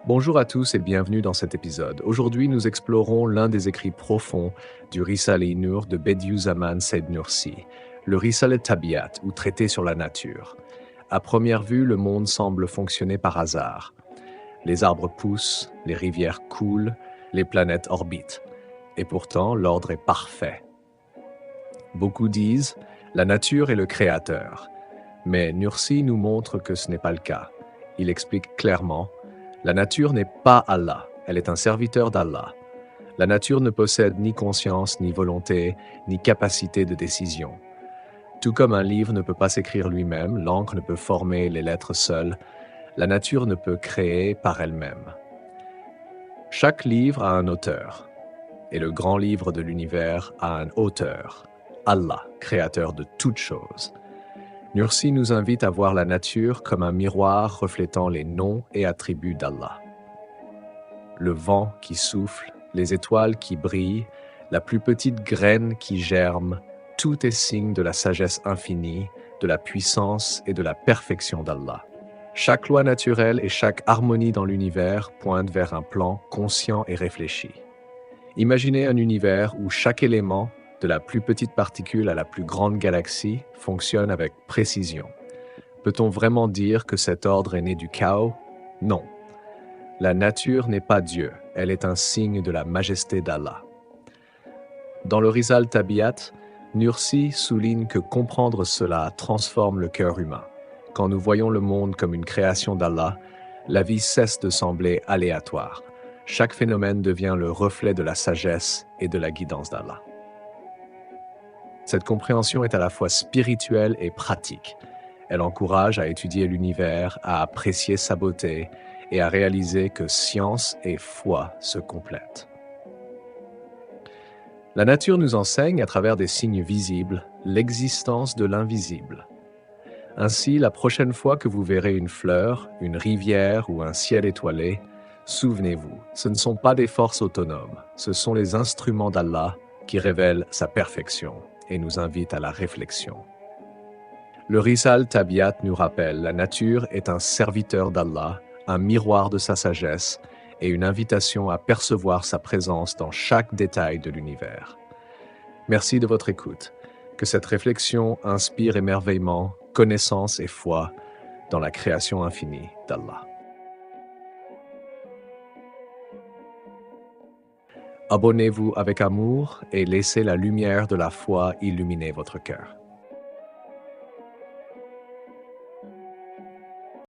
Bonjour à tous et bienvenue dans cet épisode. Aujourd'hui, nous explorons l'un des écrits profonds du Risale-i Nur de Bediüzzaman Said Nursi, le Risale Tabiat, ou traité sur la nature. À première vue, le monde semble fonctionner par hasard. Les arbres poussent, les rivières coulent, les planètes orbitent. Et pourtant, l'ordre est parfait. Beaucoup disent « la nature est le créateur ». Mais Nursi nous montre que ce n'est pas le cas. Il explique clairement « la nature n'est pas Allah, elle est un serviteur d'Allah. La nature ne possède ni conscience, ni volonté, ni capacité de décision. Tout comme un livre ne peut pas s'écrire lui-même, l'encre ne peut former les lettres seule, la nature ne peut créer par elle-même. Chaque livre a un auteur, et le grand livre de l'univers a un auteur, Allah, créateur de toutes choses. Nursi nous invite à voir la nature comme un miroir reflétant les noms et attributs d'Allah. Le vent qui souffle, les étoiles qui brillent, la plus petite graine qui germe, tout est signe de la sagesse infinie, de la puissance et de la perfection d'Allah. Chaque loi naturelle et chaque harmonie dans l'univers pointent vers un plan conscient et réfléchi. Imaginez un univers où chaque élément, de la plus petite particule à la plus grande galaxie, fonctionne avec précision. Peut-on vraiment dire que cet ordre est né du chaos? Non. La nature n'est pas Dieu, elle est un signe de la majesté d'Allah. Dans le Risale Tabiat, Nursi souligne que comprendre cela transforme le cœur humain. Quand nous voyons le monde comme une création d'Allah, la vie cesse de sembler aléatoire. Chaque phénomène devient le reflet de la sagesse et de la guidance d'Allah. Cette compréhension est à la fois spirituelle et pratique. Elle encourage à étudier l'univers, à apprécier sa beauté et à réaliser que science et foi se complètent. La nature nous enseigne, à travers des signes visibles, l'existence de l'invisible. Ainsi, la prochaine fois que vous verrez une fleur, une rivière ou un ciel étoilé, souvenez-vous, ce ne sont pas des forces autonomes, ce sont les instruments d'Allah qui révèlent sa perfection et nous invitent à la réflexion. Le Risale Tabiat nous rappelle, la nature est un serviteur d'Allah, un miroir de sa sagesse et une invitation à percevoir sa présence dans chaque détail de l'univers. Merci de votre écoute. Que cette réflexion inspire émerveillement, connaissance et foi dans la création infinie d'Allah. Abonnez-vous avec amour et laissez la lumière de la foi illuminer votre cœur.